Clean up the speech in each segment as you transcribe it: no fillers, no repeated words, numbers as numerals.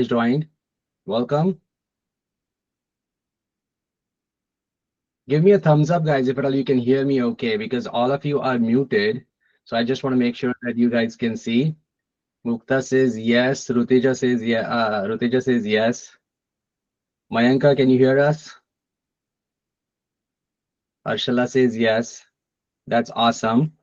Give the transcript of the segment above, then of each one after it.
Joined. Welcome. Give me a thumbs up, guys, if at all you can hear me okay, because all of you are muted. So I just want to make sure that you guys can see. Mukta says yes. Ruteja says yeah. Ruteja says yes. Mayanka, can you hear us? Arshala says yes. That's awesome.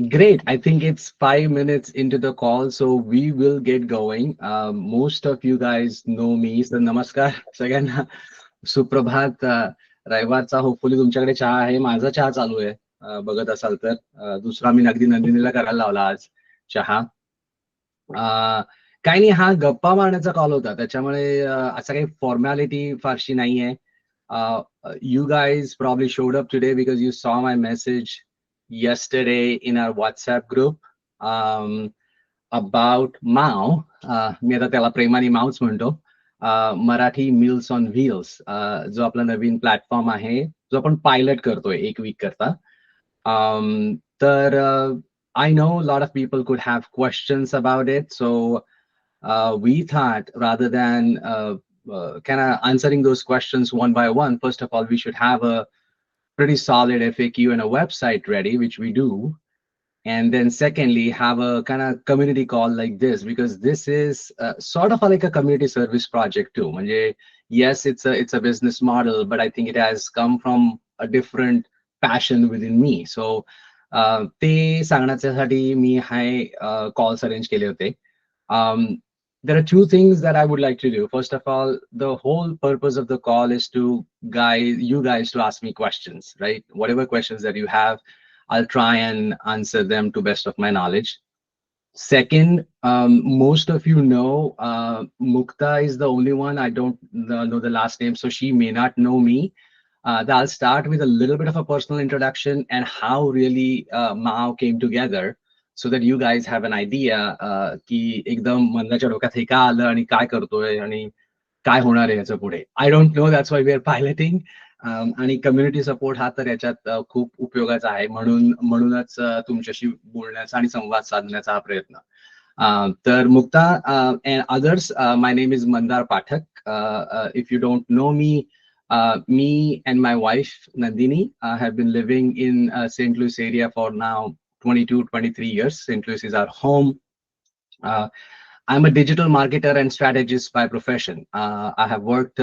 Great. I think it's 5 minutes into the call, so we will get going. Most of you guys know me. So namaskar सगळ्यांना. सुप्रभात. रविवारचा hopefully तुमच्याकडे चहा आहे. माझा चहा चालू आहे. बघत असाल तर दुसरा मी अगदी नंदिनीला करायला लावला आज चहा. काही नाही, हा गप्पा मारण्याचा कॉल होता, त्याच्यामुळे असं काही फॉर्मॅलिटी फारशी नाहीये. You guys probably showed up today because you saw my message yesterday in our WhatsApp group about MAO. मी आता त्याला प्रेमाने माऊच म्हणतो. मराठी मील्स ऑन व्हील्स, जो आपला नवीन प्लॅटफॉर्म आहे, जो आपण पायलट करतोय 1 वीक करता. तर I know a lot of people could have questions about it, so we thought rather than kind of answering those questions one by one, first of all, we should have a pretty solid FAQ and a website ready, which we do. And then secondly, have a kind of community call like this, because this is sort of like a community service project too. म्हणजे, yes, it's a business model, but I think it has come from a different passion within me. So ते सांगण्यासाठी मी हाय calls arrange केले होते. um, there are two things that I would like to do. First of all, the whole purpose of the call is to guide you guys to ask me questions, right? Whatever questions that you have, I'll try and answer them to best of my knowledge. Second, most of you know Mukta is the only one. I don't know the last name, so she may not know me. I'll start with a little bit of a personal introduction and how really Mao came together, so that you guys have an idea की एकदम मंदाच्या डोक्यात हे का आलं आणि काय करतोय आणि काय होणार आहे याचं पुढे. I don't know, that's why we are piloting. आणि कम्युनिटी सपोर्ट हा तर याच्यात खूप उपयोगाचा आहे, म्हणूनच तुमच्याशी बोलण्याचा आणि संवाद साधण्याचा हा प्रयत्न. तर मुक्ता and others, my name is Mandar Pathak. If you don't know me, me and my wife Nandini have been living in St. Louis area for now 22, 23 years. St. Louis is our home. I'm a digital marketer and strategist by profession. I have worked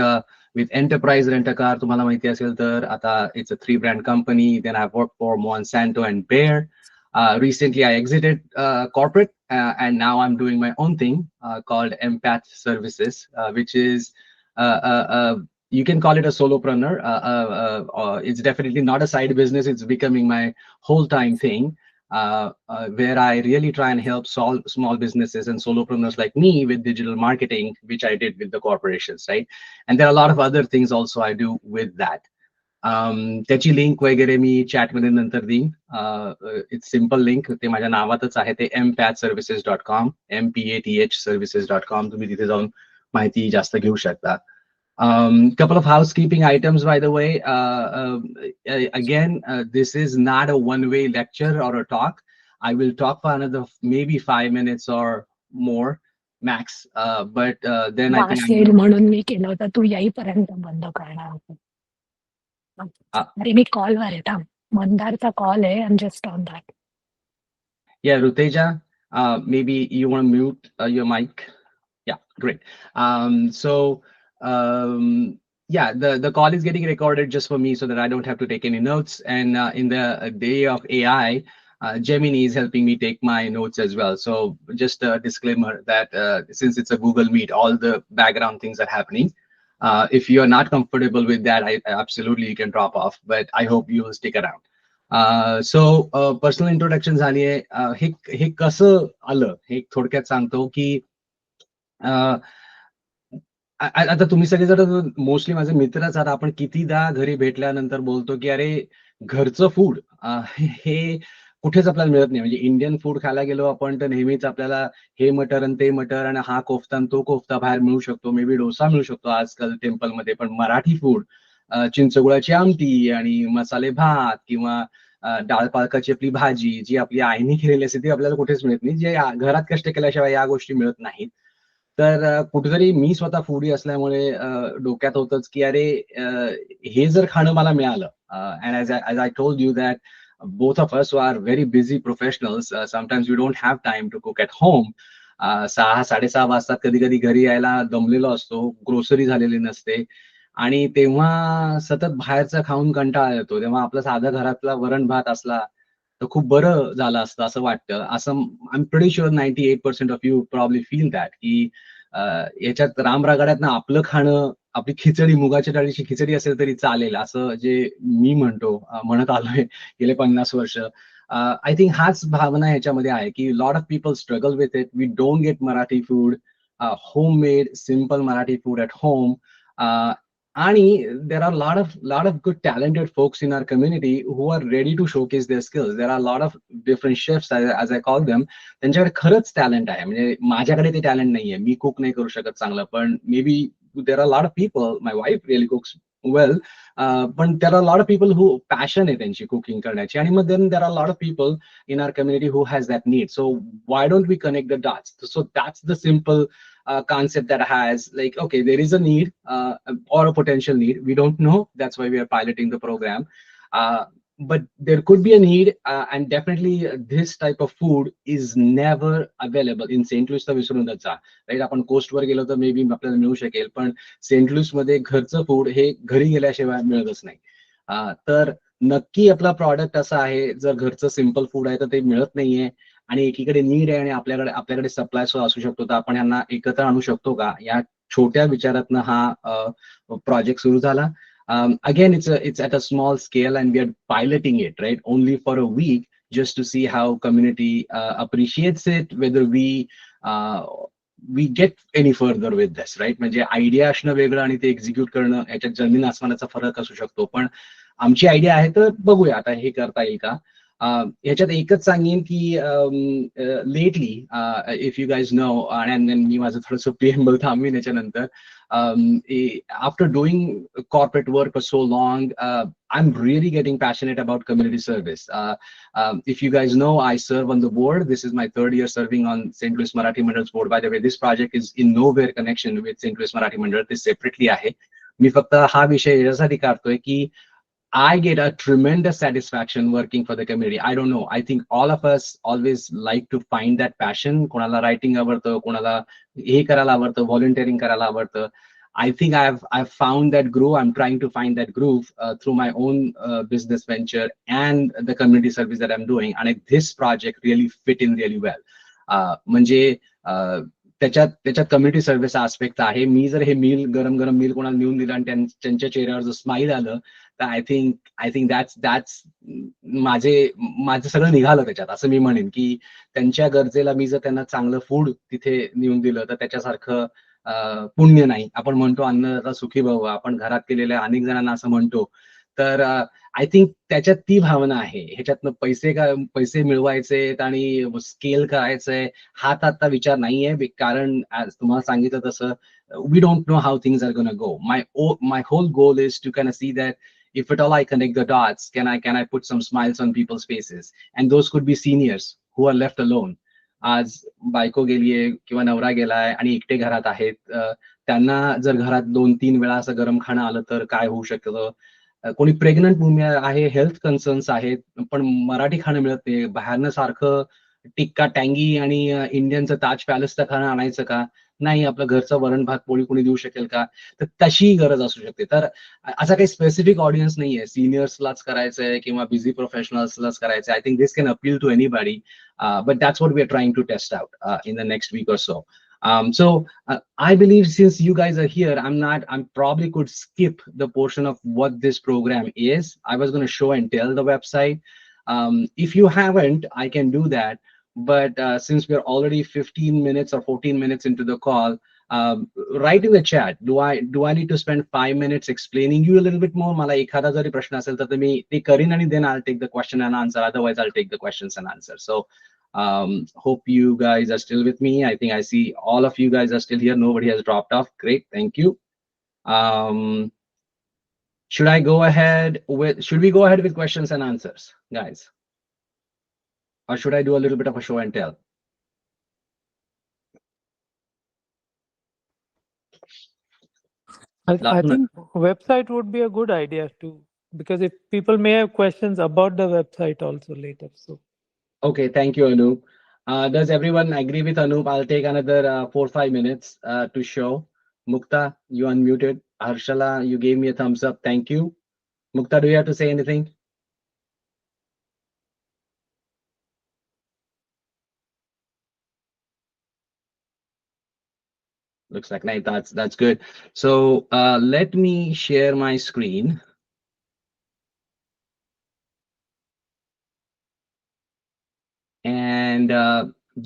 with Enterprise Rent-A-Car, तुम्हाला माहिती असेल तर. आता it's a 3-brand company. Then I've worked for Monsanto and Bayer. Recently, I exited corporate, and now I'm doing my own thing called Empath Services, which is you can call it a solopreneur. It's definitely not a side business. It's becoming my whole-time thing. Where I really try and help small businesses and solopreneurs like me with digital marketing, which I did with the corporations, right? And there are a lot of other things also I do with that. त्याची link वगैरे मी chat मध्ये नंतर देईन. It's simple link, ते माझ्या नावातच आहे, ते empathservices.com, empathservices.com. तुम्ही तिथे जाऊन माहिती जास्त घेऊ शकता. Couple of housekeeping items, by the way. Again, this is not a one-way lecture or a talk. I will talk for another maybe 5 minutes or more max. But then I think वासेल म्हणून मी केलं होतं, तू येईपर्यंत बंद करणार होतो. अरे मी कॉलवर आहे, थांब. मंदारचा कॉल आहे. I am just on that. Yeah, Ruteja, maybe you want to mute your mic. Yeah, great. So yeah, the call is getting recorded just for me so that I don't have to take any notes. And in the day of AI, Gemini is helping me take my notes as well. So just a disclaimer that since it's a Google Meet, all the background things are happening. If you are not comfortable with that, absolutely you can drop off, but I hope you will stick around. So personal introduction झाली आहे. हे कसं आलं हे थोडक्यात सांगतो की आता तुम्ही सगळे जर मोस्टली माझे मित्रच आहात. आपण कितीदा घरी भेटल्यानंतर बोलतो की अरे घरचं फूड हे कुठेच आपल्याला मिळत नाही. म्हणजे इंडियन फूड खायला गेलो आपण तर नेहमीच आपल्याला हे मटर आणि ते मटर आणि हा कोफ्ता आणि तो कोफ्ता बाहेर मिळू शकतो, मे बी डोसा मिळू शकतो आजकाल टेम्पलमध्ये. पण मराठी फूड, चिंचगुळाची आमटी आणि मसाले भात किंवा डाळ पालकाची आपली भाजी, जी आपली आईने केलेली असते, ती आपल्याला कुठेच मिळत नाही. जे घरात कष्ट केल्याशिवाय या गोष्टी मिळत नाहीत. तर कुठेतरी मी स्वतः फूडी असल्यामुळे डोक्यात होतंच की अरे हे जर खाणं मला मिळालं and as I told you that both of us who are very busy professionals, sometimes we don't have time to cook at home. 6-6:30 वाजतात कधी कधी घरी यायला दमलेलो असतो, ग्रोसरी झालेली नसते आणि तेव्हा सतत बाहेरचं खाऊन कंटाळा येतो. तेव्हा आपला साधा घरातला वरण भात असला तर खूप बरं झालं असतं असं वाटतं. असं I am pretty sure 98% of you probably feel that की याच्यात रामरागाड्यात ना आपलं खाणं, आपली खिचडी, मुगाच्या डाळीची खिचडी असेल तरी चालेल असं जे मी म्हणत आलोय गेले 50 वर्ष. आय थिंक हाच भावना ह्याच्यामध्ये आहे की lot of people struggle with it. We don't get Marathi food, homemade simple Marathi food at home. And there are a lot of good talented folks in our community who are ready to showcase their skills. There are a lot of different chefs as I call them. त्यांच्याकडे खरंच talent आहे. म्हणजे माझ्याकडे ते talent नाहीये, मी cook नाही करू शकत चांगलं, पण may be there are a lot of people, my wife really cooks well, पण there are a lot of people who passion आहे त्यांची कुकिंग करण्याची. आणि मग then there are a lot of people in our community who has that need. So why don't we connect the dots? So that's the simple concept that has like, okay, there is a need or a potential need. We don't know. That's why we are piloting the program. Uh, but there could be a need, and definitely this type of food is never available in St. Louis. Right, आपण कोस्टवर गेलो तर may be आपल्याला मिळू शकेल, पण Saint Louis मध्ये घरचं फूड हे घरी गेल्याशिवाय मिळतच नाही. तर नक्की आपला प्रॉडक्ट असा आहे, जर घरचं सिम्पल फूड आहे तर ते मिळत नाहीये आणि एकीकडे नीड आहे आणि आपल्याकडे सप्लाय असू शकतो, तर आपण यांना एकत्र आणू शकतो का, या छोट्या विचारातनं हा प्रोजेक्ट सुरू झाला. Again, it's at a small scale and we are piloting it, right? Only for a week, just to see how community appreciates it, whether we get any further with this, right? म्हणजे idea असणं वेगळं आणि ते execute करणं याच्यात जमीन आसमानाचा फरक असू शकतो. पण आमची आयडिया आहे तर बघूया आता हे करता येईल का. ह्याच्यात एकच सांगेन की lately if you guys know, आणि मी माझं थोडंसं प्रिएम्बल थांबवीन याच्यानंतर. After doing corporate work for so long, I'm really getting passionate about community service. If you guys know, I serve on the board. This is my third year serving on St. Louis Marathi Mandal's board. By the way, this project is in nowhere connection with St. Louis Marathi Mandal. This separately आहे. मी फक्त हा विषय यासाठी काढतोय की I get a tremendous satisfaction working for the community. I don't know. I think all of us always like to find that passion. कोणाला writing आवडतं, कोणाला हे करायला आवडतं, volunteering करायला आवडतं. I think I've found that groove. I'm trying to find that groove through my own business venture and the community service that I'm doing. And this project really fit in really well. म्हणजे त्याच्यात community service aspect आहे. मी जर हे गरम मील कोणाला नेऊन दिलं आणि त्यांच्या चेहऱ्यावर जर स्माईल आलं, तर आय थिंक दॅट्स माझं सगळं निघालं त्याच्यात, असं मी म्हणेन की त्यांच्या गरजेला मी जर त्यांना चांगलं फूड तिथे नेऊन दिलं तर त्याच्यासारखं पुण्य नाही. आपण म्हणतो अन्नदाता सुखी भव, आपण घरात केलेल्या अनेक जणांना असं म्हणतो. तर आय थिंक त्याच्यात ती भावना आहे. ह्याच्यातनं पैसे मिळवायचे आणि स्केल करायचंय हा तर आता विचार नाहीये, कारण तुम्हाला सांगितलं तसं we don't know how things are going to go. My whole goal is to kind of see that if at all I connect the dots, can I put some smiles on people's faces, and those could be seniors who are left alone. आज बायको गेलीये किंवा नवरा गेलाय आणि एकटे घरात आहेत, त्यांना जर घरात 2-3 वेळा असं गरम खाणं आलं तर काय होऊ शकतं. कोणी प्रेग्नंट भूमी आहे, हेल्थ कन्सर्न्स आहेत, पण मराठी खाणं मिळत नाही. बाहेरनं सारखं टिक्का टँगी आणि इंडियनचं ताज पॅलेसचं खाणं आणायचं का, नाही आपलं घरचं वरण भात पोळी कोणी देऊ शकेल का, तर तशी गरज असू शकते. तर असा काही स्पेसिफिक ऑडियन्स नाहीये, सिनियर्सलाच करायचंय किंवा बिझी प्रोफेशनल्सलाच करायचंय. I think this can appeal to anybody, but that's what we are trying to test out in the next week or so. So I believe since you guys are here, I'm probably could skip the portion of what this program is. I was going to show and tell the website. If you haven't, I can do that. But since we're already 15 minutes or 14 minutes into the call, write in the chat. Do I need to spend 5 minutes explaining you a little bit more? मला एखादा जरी प्रश्न असेल तर मी ते करीन आणि then I'll take the question and answer. Otherwise, I'll take the questions and answers. So hope you guys are still with me. I think I see all of you guys are still here. Nobody has dropped off. Great, thank you. Should we go ahead with questions and answers, guys? Or should I do a little bit of a show and tell? I think website would be a good idea too, because if people may have questions about the website also later. So Okay, thank you, Anup. Does everyone agree with Anup? I'll take another 4-5 minutes to show. Mukta, you unmuted. Harshala, you gave me a thumbs up. Thank you. Mukta, do you have to say anything? Looks like night. That's good. So let me share my screen. And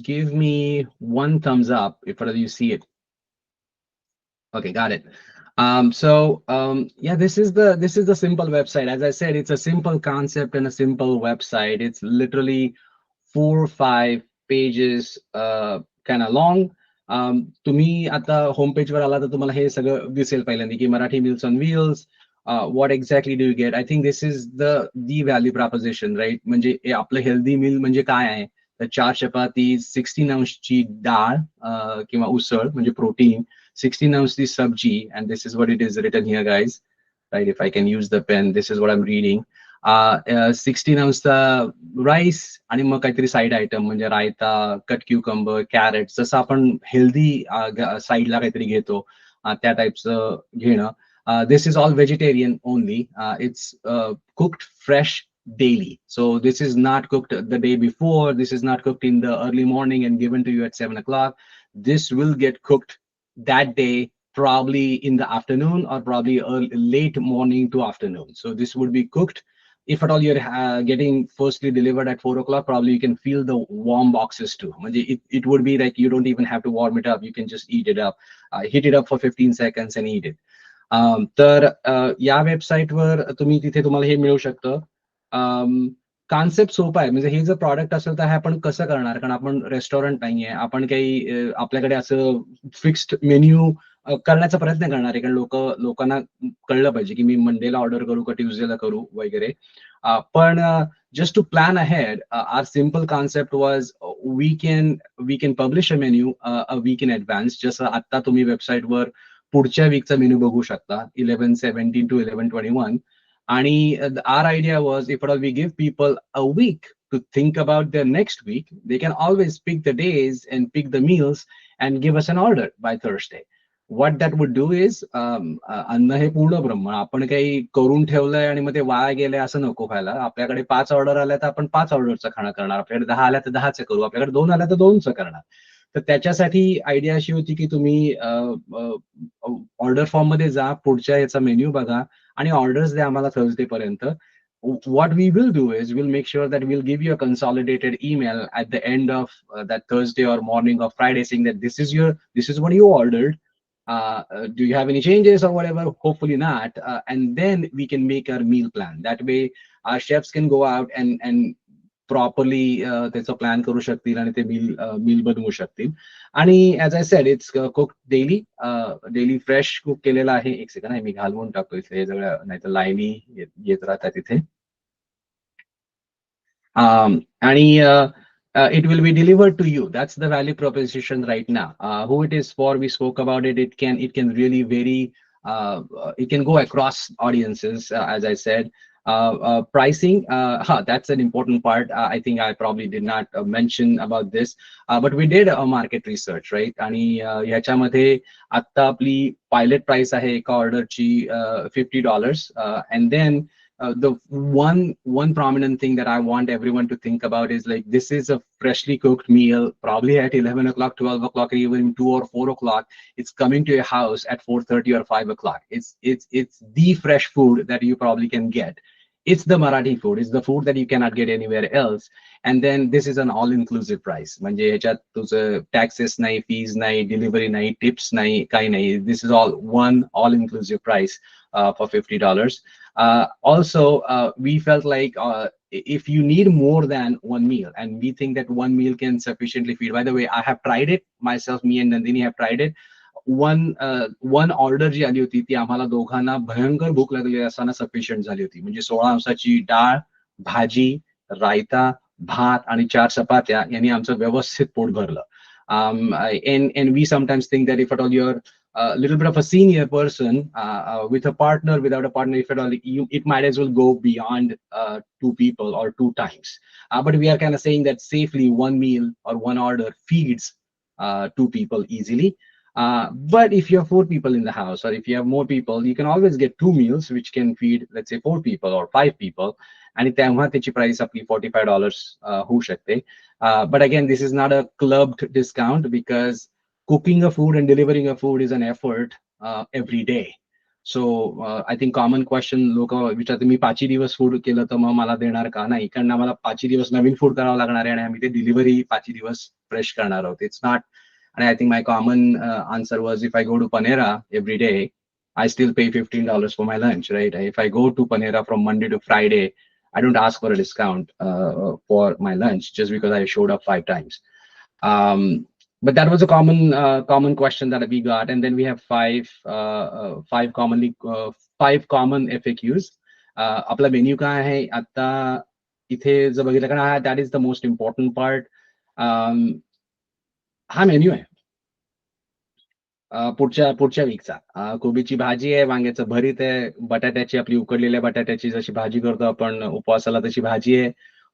give me one thumbs up if you see it. Okay, got it. Yeah, this is the simple website. As I said, it's a simple concept and a simple website. It's literally 4 or 5 pages kind of long. तुम्ही आता home page वर आला तर तुम्हाला हे सगळं दिसेल पहिल्यांदा की Marathi meals on wheels. what exactly do you get? I think this is the value proposition, right? म्हणजे आपलं हेल्दी मील म्हणजे काय आहे? तर 4 चपाती, 16 अंशची डाळ किंवा उसळ म्हणजे protein, 16 ounce the sabji, and this is what it is written here, guys, right? If I can use the pen, this is what I'm reading. 16 ounce rice आणि मग काहीतरी साईड आयटम म्हणजे रायता, कट क्युकंबर, कॅरेट, जसं आपण healthy साईडला काहीतरी घेतो त्या टाईपचं घेणं. This is all vegetarian only. It's cooked fresh daily. So this is not cooked the day before. This is not cooked in the early morning and given to you at 7 o'clock. This will get cooked that day, probably in the afternoon or probably late morning to afternoon. So this would be cooked. If at all you're getting firstly delivered at 4 o'clock, probably you can feel the warm boxes too. It would be like you don't even have to warm it up. You can just eat it up, heat it up for 15 seconds and eat it. तर या वेबसाईटवर तिथे तुम्हाला हे मिळू शकतं. Concept सोपा आहे. म्हणजे हे जर प्रॉडक्ट असेल तर हे आपण कसं करणार? कारण आपण रेस्टॉरंट नाहीये. आपण काही आपल्याकडे असं फिक्स्ड मेन्यू करण्याचा प्रयत्न करणार आहे. कारण लोकांना कळलं पाहिजे की मी मंडेला ऑर्डर करू का ट्युजडेला करू वगैरे. पण just to plan ahead, our simple concept was we can publish a menu a week in advance. जसं आता तुम्ही वेबसाईटवर पुढच्या वीकचा मेन्यू बघू शकता 11/17 to 11/21. आणि our idea was if we give people a week to think about their next week, they can always pick the days and pick the meals and give us an order by Thursday. What that would do is अन्न हे पूर्ण ब्रह्म. आपण काही करून ठेवलंय आणि मग ते via गेलंय असं नको व्हायला. आपल्याकडे 5 ऑर्डर आल्या तर आपण 5 ऑर्डरचं खाणं करणार. आपल्याकडे 10 आल्या तर 10चं करू. आपल्याकडे 2 आल्या तर 2चं करणार. तर त्याच्यासाठी आयडिया अशी होती की तुम्ही ऑर्डर फॉर्म मध्ये जा, पुढच्या याचा मेन्यू बघा आणि ऑर्डर्स द्या आम्हाला थर्सडे पर्यंत. What we will do is we'll make sure that we'll give you a consolidated email at the end of that Thursday or morning of Friday saying that this is what you ordered. Do you have any changes or whatever? Hopefully not. And then we can make our meal plan. That way our chefs can go out and properly त्याचा plan करू शकतील आणि ते मील बनवू शकतील. आणि as I said it's cook daily fresh cook केलेला आहे. एक सेकंड आहे, मी घालवून टाकतो इथे हे सगळं, नाहीतर लाईनी येत राहतात तिथे. आणि it will be delivered to you. That's the value proposition right now. Who it is for, we spoke about it. It can really vary. It can go across audiences, as I said. Pricing, that's an important part. I think I probably did not mention about this, but we did a market research, right? आणि ह्याच्यामध्ये आता आपली pilot price आहे एका ऑर्डरची $50. And then the one prominent thing that I want everyone to think about is like, this is a freshly cooked meal, probably at 11 o'clock, 12 o'clock, or even 2 or 4 o'clock. It's coming to your house at 4:30 or 5 o'clock. It's the fresh food that you probably can get. It's the Marathi food. It's the food that you cannot get anywhere else. And then this is an all-inclusive price. म्हणजे ह्याच्यात तुझं taxes नाही, fees नाही, delivery नाही, tips नाही, काही नाही. This is one all-inclusive price for $50. Also, we felt like if you need more than one meal, and we think that one meal can sufficiently feed. By the way, I have tried it myself. Me and Nandini have tried it. one order जी आली होती ती आम्हाला दोघांना भयंकर भूक लागली असताना सफिशियंट झाली होती. म्हणजे 16 अंशाची डाळ, भाजी, रायता, भात आणि 4 चपात्या यांनी आमचं व्यवस्थित पोट भरलं. And we sometimes think that if at all you're a little bit of a senior person with a partner, without a partner, if at all, it might as well go beyond 2 people or 2 times. But we are kind of saying that safely one meal or one order feeds 2 people easily. But if you have 4 people in the house, or if you have more people, you can always get 2 meals, which can feed, let's say, 4 people or 5 people. आणि तेव्हा त्याची price आपली $45 होऊ शकते. But again, this is not a clubbed discount, because cooking a food and delivering a food is an effort every day. So I think common question लोक विचारते, मी 5 दिवस food केलं तर मग मला देणार का? नाही, कारण आम्हाला 5 दिवस नवीन फूड करावं लागणार आहे आणि आम्ही ते डिलिव्हरी 5 दिवस फ्रेश करणार आहोत. It's not. And I think my common answer was, if I go to Panera every day, I still pay $15 for my lunch, right? If I go to Panera from Monday to Friday, I don't ask for a discount for my lunch just because I showed up 5 times. But that was a common question that we got, and then we have 5 common FAQs. आपला menu काय आहे आता इथे जर बघितलं, कारण that is the most important part. हा menu आहे पुढच्या वीकचा. कोबीची भाजी आहे, वांग्याचं भरीत आहे, बटाट्याची, आपली उकडलेल्या बटाट्याची जशी भाजी करतो आपण उपवासाला तशी भाजी आहे,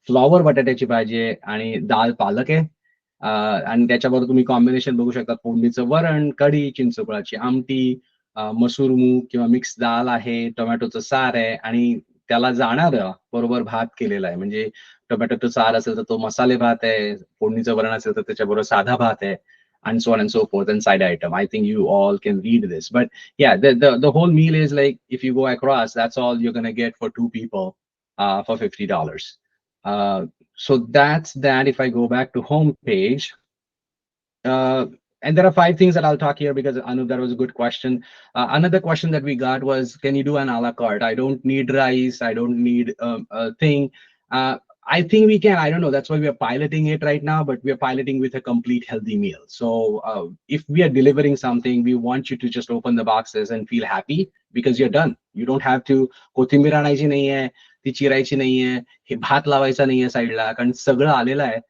फ्लॉवर बटाट्याची भाजी आहे, आणि दाल पालक आहे. आणि त्याच्याबरोबर तुम्ही कॉम्बिनेशन बघू शकता, फोडणीचं वरण, कढी, चिंचगुळाची आमटी, मसूर मूग किंवा मिक्स दाल आहे, टोमॅटोचं सार आहे, आणि त्याला जाणारं बरोबर भात केलेला आहे. म्हणजे टोमॅटोचं सार असेल तर तो मसाले भात आहे, फोडणीचं वरण असेल तर त्याच्याबरोबर साधा भात आहे, and so on and so forth, and side item. I think you all can read this, but yeah, the whole meal is like, if you go across, that's all you're going to get for 2 people for $50. So that's that. If I go back to home page, and there are 5 things that I'll talk here, because Anu, that was a good question. Another question that we got was, can you do an a la carte? I don't need rice, I don't need a thing. I think we can. I don't know. That's why we are piloting it right now, but we are piloting with a complete healthy meal. So if we are delivering something, we want you to just open the boxes and feel happy, because you're done. You don't have to कोथिंबीर आणायची नाहीये, ती चिरायची नाहीये, हे भात लावायचा नाहीये साईडला, कारण सगळं आलेलं आहे.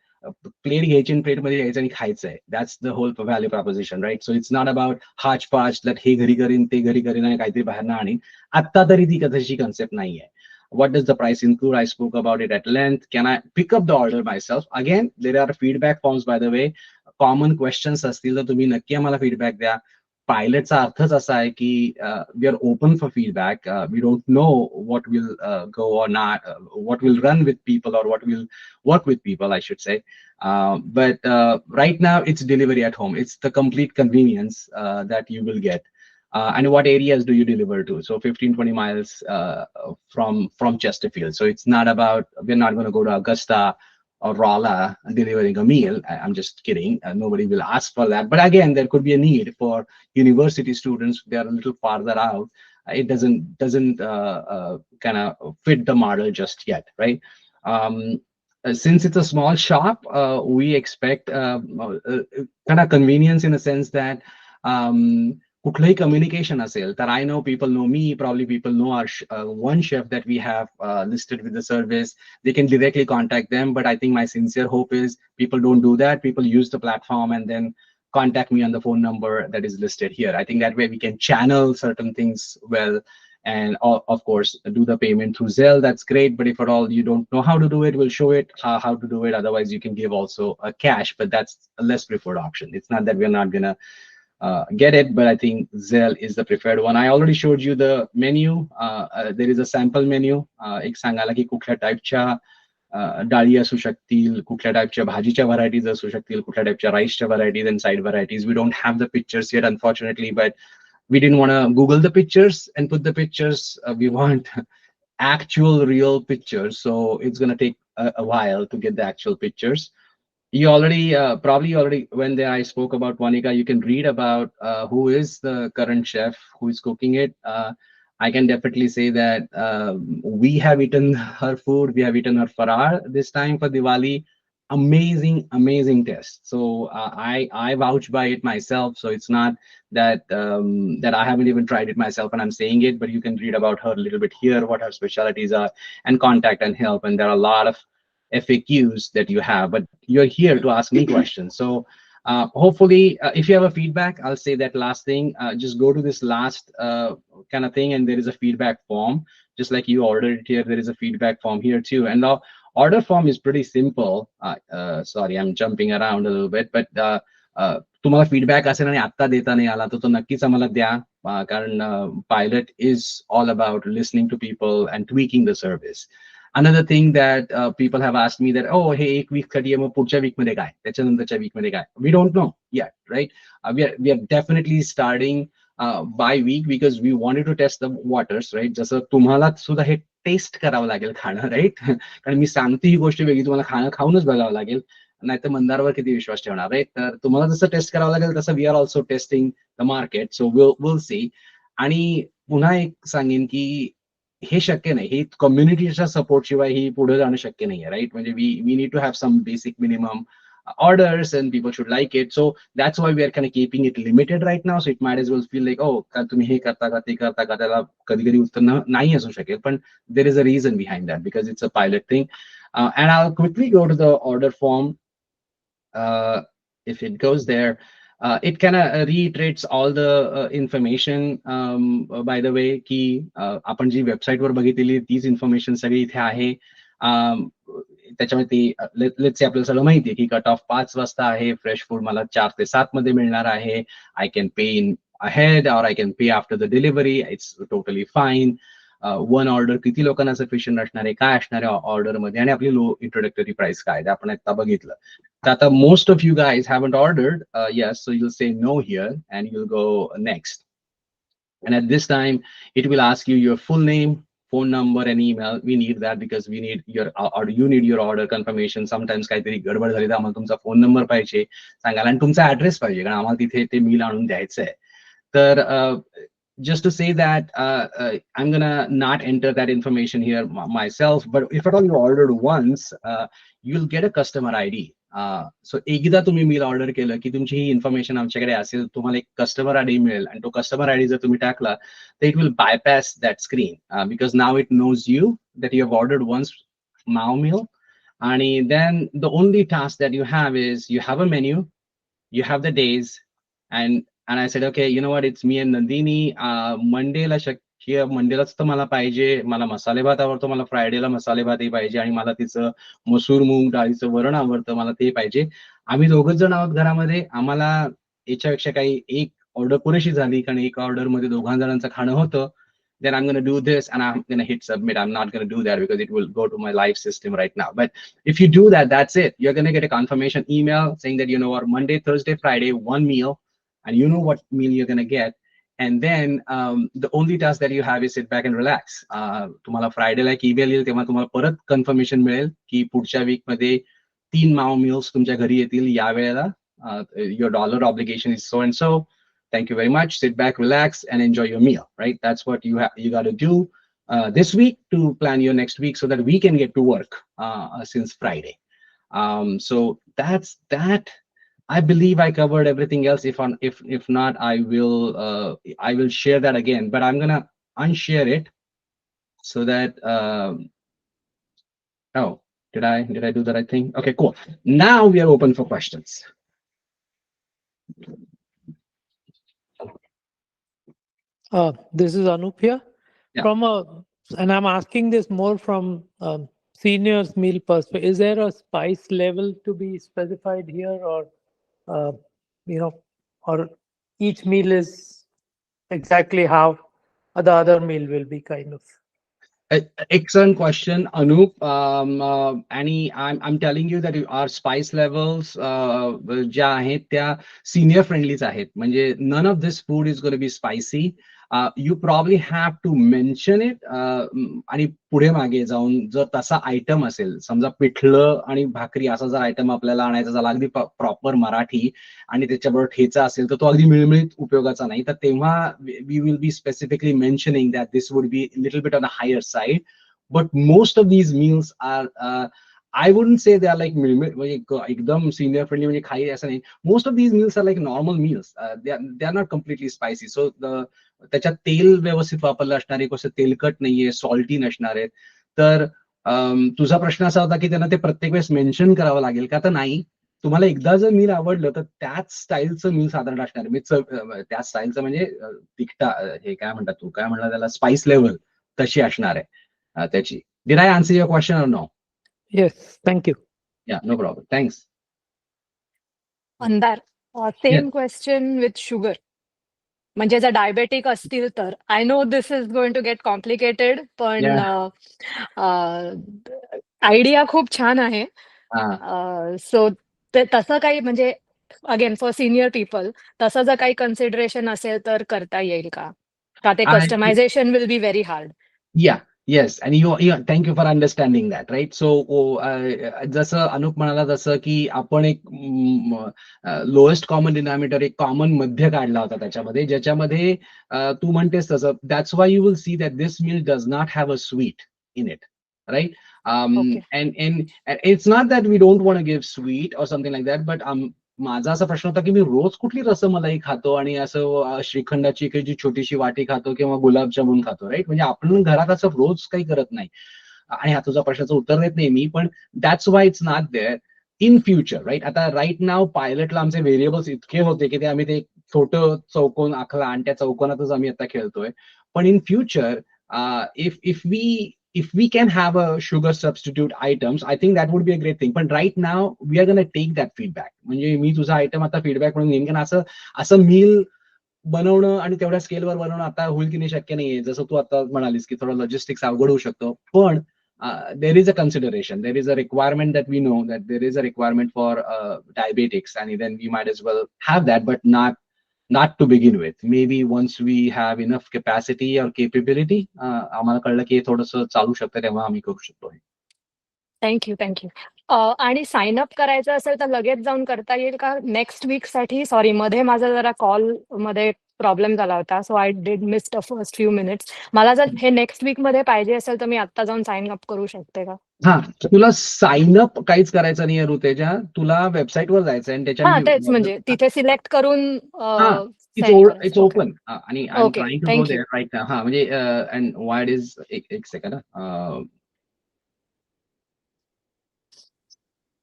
प्लेट घ्यायची आणि प्लेट मध्ये घ्यायचं आणि खायचं आहे. That's the whole value proposition, right? So it's not about hodgepodge, that हे घरी करीन ते घरी करीन आणि काहीतरी बाहेरनं आणीन. आता तरी ती तशी कन्सेप्ट नाहीये. What does the price include? I spoke about it at length. Can I pick up the order myself? Again, there are feedback forms, by the way. Common questions असतील तर तुम्ही नक्की आम्हाला feedback द्या. Pilotचा अर्थच असा आहे की we are open for feedback. We don't know what will go or not, what will run with people or what will work with people, I should say. But right now it's delivery at home. It's the complete convenience that you will get. And what areas do you deliver to? So 15-20 miles from Chesterfield. So it's not about, we're not going to go to Augusta or Rolla delivering a meal. I'm just kidding. Nobody will ask for that. But again, there could be a need for university students. They are a little farther out. It doesn't kind of fit the model just yet, right? Since it's a small shop, we expect kind of convenience in a sense that कुठलंही communication असेल तर I know people know me, probably people know our one chef that we have listed with the service. They can directly contact them, but I think my sincere hope is people don't do that. People use the platform and then contact me on the phone number that is listed here. I think that way we can channel certain things well, and of course do the payment through Zelle. That's great, but if at all you don't know how to do it, we'll show it how to do it. Otherwise you can give also a cash, but that's a less preferred option. It's not that we're not gonna get it, but I think Zelle is the preferred one. I already showed you the menu. There is a sample menu. एक सांगायला की कुठल्या टाईपच्या डाळी असू शकतील, कुठल्या टाईपच्या भाजीच्या varieties असू शकतील, कुठल्या टाईपच्या राईसच्या varieties and side varieties. We don't have the pictures yet, unfortunately, but we didn't want to Google the pictures and put the pictures. We want actual real pictures, so it's going to take a while to get the actual pictures. You already probably already when there I spoke about Monica, you can read about who is the current chef who is cooking it. I can definitely say that we have eaten her food. We have eaten her farar this time for Diwali. Amazing taste. So I vouch by it myself. So it's not that that I haven't even tried it myself and I'm saying it, but you can read about her a little bit here, what her specialties are, and contact and help. And there are a lot of FAQs that you have, but you're here to ask me questions. So Hopefully, if you have a feedback, I'll say that last thing. Just go to this last kind of thing, and there is a feedback form. Just like you ordered it here, there is a feedback form here too. And the order form is pretty simple. Sorry, I'm jumping around a little bit, but तुम्हाला feedback असेल आणि आता देता नाही आला तर तो नक्कीच आम्हाला द्या, कारण pilot is all about listening to people and tweaking the service. Another thing that people have asked me that, oh, hey, एक वीक साठी मग पुढच्या वीक मध्ये काय, त्याच्यानंतरच्या वीक मध्ये काय, we don't know yet, right? We are definitely starting by week because we wanted to test the waters, right? जसं तुम्हाला सुद्धा हे टेस्ट करावं लागेल खाणं, राईट? कारण मी सांगते ही गोष्ट वेगळी, तुम्हाला खाणं खाऊनच बघावं लागेल, नाही तर मंदारवर किती विश्वास ठेवणार, राईट? तर तुम्हाला जसं टेस्ट करावं लागेल तसं we are also testing the market, so will see. आणि पुन्हा एक सांगेन की हे शक्य नाही, हे कम्युनिटीच्या सपोर्ट शिवाय ही पुढे जाणं शक्य नाहीये, राईट? म्हणजे we need to have some basic minimum orders and people should like it, so that's why we are kind of keeping it limited right now. So it might as well feel like, oh, का तुम्ही हे करता का ते करता का, त्याला कधी कधी उत्तर नाही असू शकेल, पण there is a reason behind that because it's a pilot thing. And I'll quickly go to the order form. If it goes there, it kind of reiterates all the information, by the way, की आपण जी website वर बघितलेली तीच information सगळी इथे आहे. त्याच्यामध्ये let's say आपल्याला सगळं माहिती आहे की कट ऑफ 5 वाजता आहे, फ्रेश फूड मला 4 ते 7 मध्ये मिळणार आहे. आय कॅन पे इन अहेड और आय कॅन पे after the delivery, it's totally fine. One order किती लोकांना सफिशियंट असणार आहे, काय असणार आहे ऑर्डर मध्ये, आणि आपली लो इंट्रोडक्टरी प्राइस काय आहे आपण आता बघितलं. तर आता most of you guys haven't ordered, yes, so you'll say no here and you'll go next. And at this time it will ask you your full name, phone number and email. We need that because we need your or you need your order confirmation. Sometimes काहीतरी गडबड झाली तर आम्हाला तुमचा phone number पाहिजे सांगायला आणि तुमचा ऍड्रेस पाहिजे, कारण आम्हाला तिथे ते मील आणून द्यायचं आहे. तर just to say that I'm gonna not enter that information here myself, but if at all you ordered once, you'll get a customer ID. So एकदा तुम्ही मील ऑर्डर केलं की तुमची ही इन्फॉर्मेशन आमच्याकडे असेल, तुम्हाला एक कस्टमर आयडी मिळेल, आणि तो कस्टमर आयडी जर तुम्ही टाकला तर it will bypass that screen because now it knows you that you have ordered once माव मील. आणि then the only task that you have is you have a menu, you have the days, and I said, okay, you know what, it's me and Nandini. Mandela शक्य मंडेलाच तर मला पाहिजे, मला मसाले भात आवडतो, मला फ्रायडेला मसाले भातही पाहिजे, आणि मला तिचं मसूर मूग डाळीचं वरण आवडतं, मला ते पाहिजे. आम्ही दोघच जण आहोत घरामध्ये, आम्हाला याच्यापेक्षा काही एक ऑर्डर पुरेशी झाली, कारण एक ऑर्डर मध्ये दोघां जणांचं खाणं होतं. Then I'm going to do this and I'm going to hit submit. I'm not going to do that because it will go to my live system right now. But if you do that, that's it. You're going to get a confirmation email saying that, you know what, Monday, Thursday, Friday, one meal, and you know what meal you're going to get. And then the only task that you have is sit back and relax. तुम्हाला फ्रायडेला एक email येईल, तेव्हा तुम्हाला परत conformation मिळेल की पुढच्या week मध्ये 3 माव मील्स तुमच्या घरी येतील या वेळेला. Your dollar obligation is so and so. Thank you very much. Sit back, relax, and enjoy your meal. Right? That's what you got to do this week to plan your next week, so that we can get to work since Friday. So that's that. I believe I covered everything else. If not, I will share that again. But I'm gonna unshare it so that. Oh, did I do the right thing? Okay, cool. Now we are open for questions. This is Anup here. Yeah. And I'm asking this more from seniors meal perspective. Is there a spice level to be specified here, or or each meal is exactly how the other meal will be, kind of? Excellent question, Anup. And I'm telling you that our spice levels ज्या आहेत त्या senior friendlyच आहेत. म्हणजे none of this food is going to be spicy. You probably have to mention it. आणि पुढे मागे जाऊन जर तसा आयटम असेल, समजा पिठलं आणि भाकरी असा जर आयटम आपल्याला आणायचा झाला अगदी प्रॉपर मराठी, आणि त्याच्याबरोबर ठेचा असेल तर तो अगदी मिळमिळीत उपयोगाचा नाही, तर तेव्हा we will be specifically mentioning that this would be a little bit on the higher side. But most of these meals are I wouldn't say they are like ekdam senior friendly म्हणजे काही असं नाही. Most of these meals are like normal meals. They are not completely spicy. So त्याच्यात तेल व्यवस्थित वापरलं असणार आहे, कसं तेलकट नाहीये, सॉल्टी नसणार आहे. तर तुझा प्रश्न असा होता की त्यांना ते प्रत्येक वेळेस मेन्शन करावं लागेल का? तर नाही. तुम्हाला एकदा जर मील आवडलं तर त्याच स्टाईलचं मील साधारण असणार आहे. त्याच स्टाईलचं म्हणजे तिखटा हे काय म्हणतात, तू काय म्हणला त्याला, स्पाइस लेवल तशी असणार आहे त्याची. Did I answer your question or no? Yes, thank you. Yeah, no problem, thanks. Mandar, same question with sugar. म्हणजे जर डायबेटिक असतील तर I know this is going to get complicated, पण आयडिया खूप छान आहे. सो तसं काही म्हणजे अगेन फॉर सिनियर पीपल तसं जर काही कन्सिडरेशन असेल तर करता येईल का ते customization will be very hard? Yeah, yes, and thank you for understanding that, right? So जसं अनुप म्हणाला तसं की आपण एक लोएस्ट कॉमन डिनॉमिनेटर, एक कॉमन मध्य काढला होता त्याच्यामध्ये, ज्याच्यामध्ये तू म्हणतेस तसं, that's why you will see that this meal does not have a sweet in it, right? and it's not that we don't want to give sweet or something like that, but माझा असा प्रश्न होता की मी रोज कुठली रसमलाई खातो आणि असं श्रीखंडाची एखादी छोटीशी वाटी खातो किंवा गुलाबजामुन खातो, राईट? म्हणजे आपण घरात असं रोज काही करत नाही. आणि हा तुझा प्रश्नाचं उत्तर देत नाही मी, पण that's why it's not there in future, right? आता राईट नाव पायलटला आमचे व्हेरिएबल्स इतके होते की ते आम्ही ते छोटं चौकोन आखला आणि त्या चौकोनातच आम्ही आता खेळतोय. पण in future if we can have a sugar substitute items, I think that would be a great thing. But right now we are going to take that feedback. म्हणजे मी तुझा आयटम आता फीडबॅक म्हणून नेमकं असं मील बनवणं आणि तेवढ्या स्केलवर बनवणं आता होईल की नाही शक्य नाहीये. जसं तू आता म्हणालीस की थोडं लॉजिस्टिक्स अवघड होऊ शकतो, पण there is a consideration, there is a requirement that we know that there is a requirement for diabetics, and then we might as well have that, but not to begin with. Maybe once we have enough capacity or capability, आम्हाला कळलं की हे थोडंसं चालू शकतं, तेव्हा आम्ही करू शकतो. थँक्यू. आणि साइन अप करायचं असेल तर लगेच जाऊन करता येईल का नेक्स्ट वीक साठी? सॉरी, मध्ये माझा जरा कॉल मध्ये प्रॉब्लेम झाला होता, so I did miss the first few minutes. मला जर हे नेक्स्ट वीक मध्ये पाहिजे असेल तर मी आता जाऊन साइन अप करू शकते का? हा, तुला साइन अप काहीच करायचं नाहीये ऋतेजा, तुला वेबसाईटवर जायचं आणि तेच म्हणजे तिथे सिलेक्ट करून इट्स ओपन आणि I am Okay, trying to thank go you. There right now. हा, म्हणजे अँड व्हाय इट इज, एक सेकंड.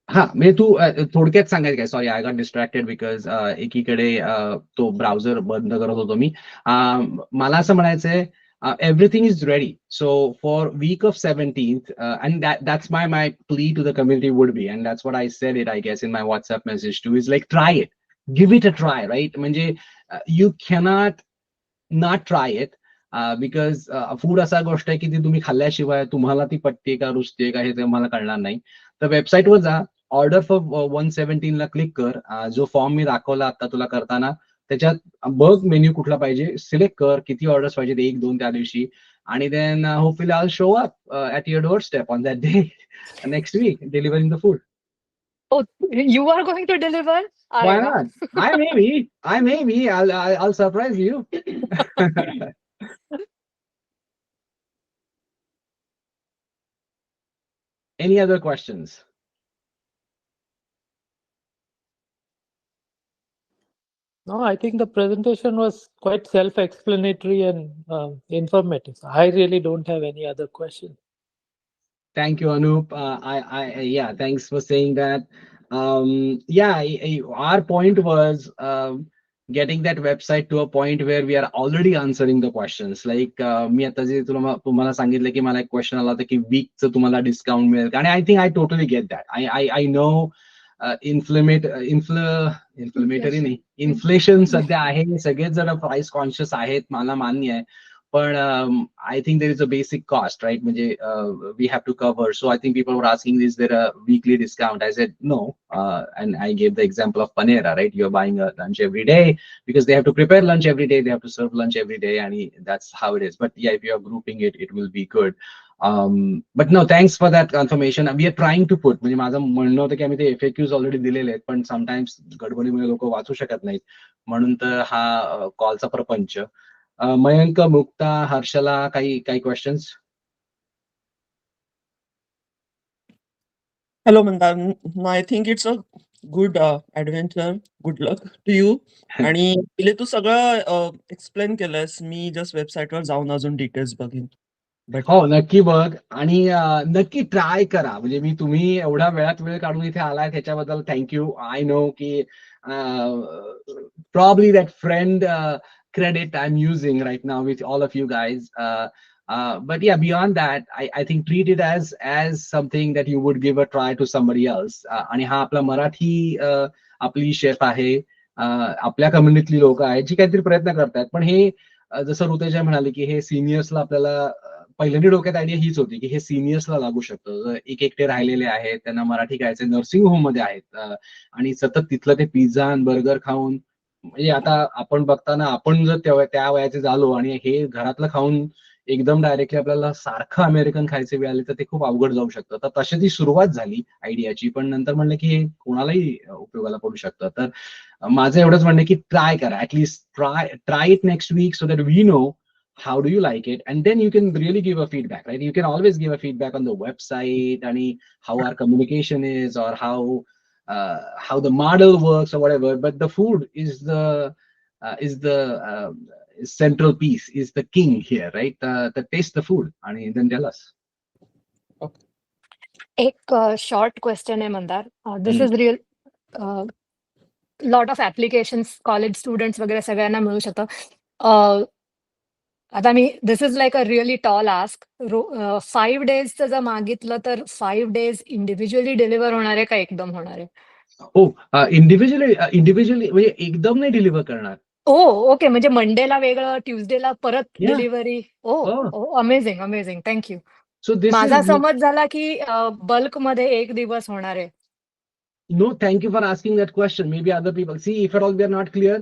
हा, म्हणजे तू थोडक्यात सांगायचं काय? Sorry, I got distracted because एकीकडे तो ब्राउझर बंद करत होतो मी. मला असं म्हणायचंय, everything is ready. So for week of 17th, and that's my plea to the community would be, and that's what I said it, I guess, in my WhatsApp message too, is like, try it, give it a try, right? म्हणजे you cannot not try it, because food असा गोष्ट आहे की ती तुम्ही खाल्ल्याशिवाय तुम्हाला ती पटते का रुचते का हे तुम्हाला कळणार नाही. तर वेबसाईटवर जा, ऑर्डर फॉर 117 ला क्लिक कर. जो फॉर्म मी दाखवला आता तुला करताना, त्याच्यात बघ मेन्यू कुठला पाहिजे, सिलेक्ट कर किती ऑर्डर्स पाहिजेत, 1-2 त्या दिवशी, आणि then hopefully I will show up at your door step on that day next week delivering the food. Oh, you are going to deliver? Why not? I may be. I'll surprise you. Any other questions? No, I think the presentation was quite self-explanatory and informative. I really don't have any other questions. Thank you, Anup. Yeah, thanks for saying that. Our point was getting that website to a point where we are already answering the questions. Like मी आता जे तुम्हाला सांगितलं की मला एक question आला होता की वीकचं तुम्हाला डिस्काउंट मिळेल का, आणि I think I totally get that. I know inflammatory नाही, इन्फ्लेशन सध्या आहे, सगळेच जण प्राइस कॉन्शियस आहेत, मला मान्य आहे, पण I think there is a basic cost, right? म्हणजे we have to cover. So I think people were asking, is there a weekly discount? I said no, and I gave the example of Panera, right? You're buying a lunch every day because they have to prepare lunch every day, they have to serve lunch every day, and that's how it is. But yeah, if you're grouping it, it will be good. But no, thanks for that confirmation. We are trying to put, म्हणजे माझं म्हणणं होतं की आम्ही ते FAQs already दिलेले आहेत, पण समटाइम्स गडबडीमुळे लोक वाचू शकत नाहीत, म्हणून तर हा कॉलचा प्रपंच. मयंक, मुक्ता, हर्षला, काही questions? Hello, Mandar. No, I think it's a good adventure. Good luck to you. आणि पहिले तू सगळं एक्सप्लेन केलंस, मी जस्ट वेबसाईटवर जाऊन अजून डिटेल्स बघेन. But हो, नक्की बघ आणि नक्की ट्राय करा. म्हणजे तुम्ही एवढा वेळात वेळ काढून इथे आलाय त्याच्याबद्दल थँक्यू. आय नो की probably that friend credit I'm using right now with all of you guys. But yeah, beyond that, I think treat it as something that you would give a try to somebody else. आणि हा आपला मराठी आपली chef आहे, आपल्या कम्युनिटीतली लोक आहेत जी काहीतरी प्रयत्न करतायत. पण हे जसं ऋतेजा म्हणाले की हे सिनियर्सला आपल्याला पहिल्यांदा डोक्यात आयडिया हीच होती की हे सिनियर्सला लागू शकतं. एक एकटे राहिलेले आहेत, त्यांना मराठी खायचे, नर्सिंग होम मध्ये आहेत आणि सतत तिथलं ते पिझ्झा आणि बर्गर खाऊन म्हणजे आता आपण बघताना आपण जर त्या वयाचे झालो आणि हे घरातलं खाऊन एकदम डायरेक्टली आपल्याला सारखं अमेरिकन खायचे वेळ आले तर ते खूप अवघड जाऊ शकतं. तर तशी ती सुरुवात झाली आयडियाची, पण नंतर म्हणलं की हे कोणालाही उपयोगाला पडू शकतं. तर माझं एवढंच म्हणणं की ट्राय करा, at least try it next week so that we know how do you like it, and then you can really give a feedback, right? You can always give a feedback on the website and how our communication is, or how the model works or whatever, but the food is the central piece, is the king here, right? The taste the food and then tell us. एक short question आहे Mandar. This is real lot of applications college students वगैरे सगळ्यांना मिळू शकतं. आता मी this is like a really tall ask. 5 डेजचं जर मागितलं तर 5 डेज इंडिव्हिज्युअली डिलिव्हर होणार आहे का एकदम होणार आहे? हो, इंडिव्हिज्युअली म्हणजे एकदम नाही डिलिव्हर करणार. ओके. म्हणजे मंडेला वेगळं, ट्युजडेला परत Yeah. Delivery. Amazing amazing. Thank you. So this माझा is समज झाला की बल्क मध्ये 1 दिवस होणार आहे. No, thank you for asking that question. Maybe other people see, if at all we are not clear,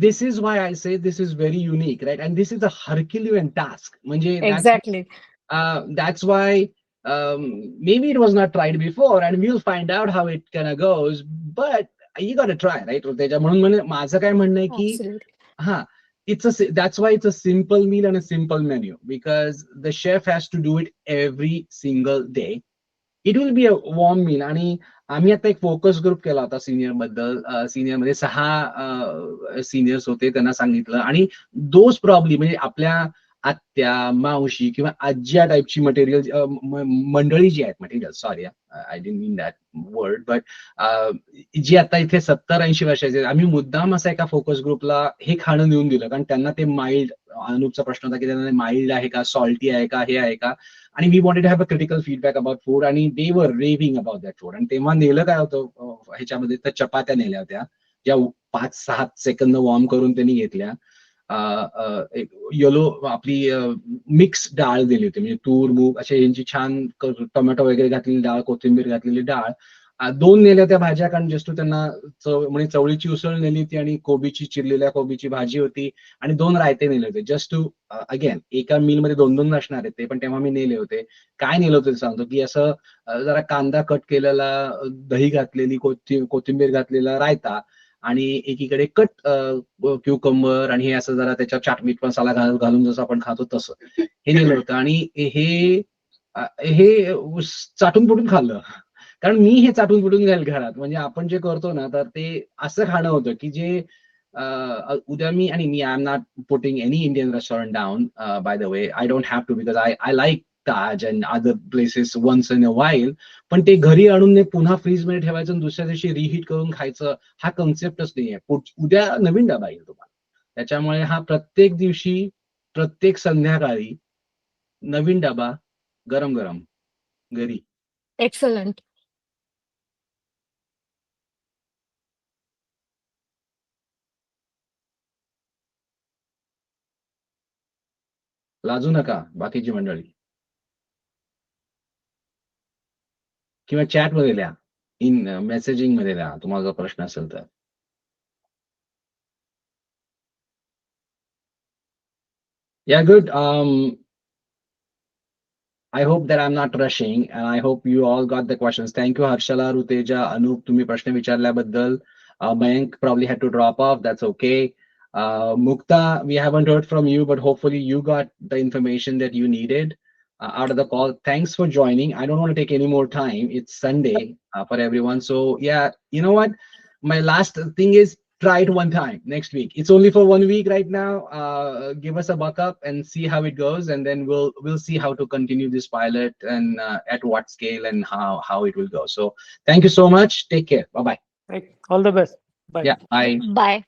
this is why I say this is very unique, right? And this is a Herculean task. Exactly. That's why maybe it was not tried before, and we'll find out how it kind of goes. But you got to try, right? म्हणून माझं काय म्हणणं आहे की हा, that's why it's a simple meal and a simple menu, because the chef has to do it every single day. It will be a warm meal. आणि आम्ही आता एक फोकस ग्रुप केला होता सिनियर बद्दल. सिनियर मध्ये 6 सिनियर्स होते, त्यांना सांगितलं आणि दोज प्रॉब्लेम म्हणजे आपल्या आत्या, मावशी किंवा आज्या टाईपची मटेरियल मंडळी जी आहेत, material sorry I didn't mean that word, but जी आता इथे 70-80 वर्षाचे, आम्ही मुद्दाम असा एका फोकस ग्रुपला हे खाणं नेऊन दिलं कारण त्यांना ते माइल्ड, अनुपचा प्रश्न होता की त्यांना माइल्ड आहे का, सॉल्टी आहे का, हे आहे का, आणि we wanted to have a critical feedback about food, आणि they were raving about that food. आणि तेव्हा नेलं काय होतं ह्याच्यामध्ये, तर चपात्या नेल्या होत्या ज्या 5-6 सेकंद वॉर्म करून त्यांनी घेतल्या. येलो आपली मिक्स डाळ दिली होती, म्हणजे तूर, मूग अशा यांची छान टोमॅटो वगैरे घातलेली डाळ, कोथिंबीर घातलेली डाळ. 2 नेल्या त्या भाज्या, कारण जस्ट त्यांना म्हणजे चवळीची उसळ नेली होती आणि चिरलेल्या कोबीची भाजी होती, आणि 2 रायते नेले होते, जस्ट टू अगेन एका मील मध्ये 2-2 असणार आहेत ते, पण तेव्हा मी नेले होते. काय नेलं होतं सांगतो की असं जरा कांदा कट केलेला, दही घातलेली, कोथिंबीर घातलेला रायता, आणि एकीकडे कट क्युकंबर, आणि हे असं जरा त्याच्यात चाट मीठ मसाला घालून जसं आपण खातो तसं हे नेलं होतं. आणि हे चाटून पुटून खाल्लं, कारण मी हे चाटून पुटून घाल घरात, म्हणजे आपण जे करतो ना, तर ते असं खाणं होतं की जे उद्या मी I am not putting any Indian restaurant down, by the way, I don't have to, because I like Taj and other places once in a while, पण ते घरी आणून पुन्हा फ्रीज मध्ये ठेवायचं आणि दुसऱ्या दिवशी रिहीट करून खायचं, हा कन्सेप्टच नाहीये. उद्या नवीन डबा येईल तुम्हाला, त्याच्यामुळे हा प्रत्येक दिवशी, प्रत्येक संध्याकाळी नवीन डबा, गरम गरम घरी. एक्सलंट. लाजू नका बाकीची मंडळी, किंवा चॅट मध्ये लिहा, इन मेसेजिंग मध्ये लिहा तुम्हाला जर प्रश्न असेल तर. Yeah, good. I hope that I'm not rushing, and I hope you all got the questions. Thank you, Harshala, Ruteja, Anup, तुम्ही प्रश्न विचारल्याबद्दल. Mayank probably had to drop off. That's okay. Mukta, we haven't heard from you, but hopefully you got the information that you needed out of the call. Thanks for joining. I don't want to take any more time. It's Sunday for everyone. So yeah, you know what? My last thing is, try it one time next week. It's only for 1 week right now. Give us a buck up and see how it goes, and then we'll see how to continue this pilot and at what scale and how it will go. So thank you so much. Take care. Bye bye. Right. All the best. Bye. Yeah. Bye. Bye.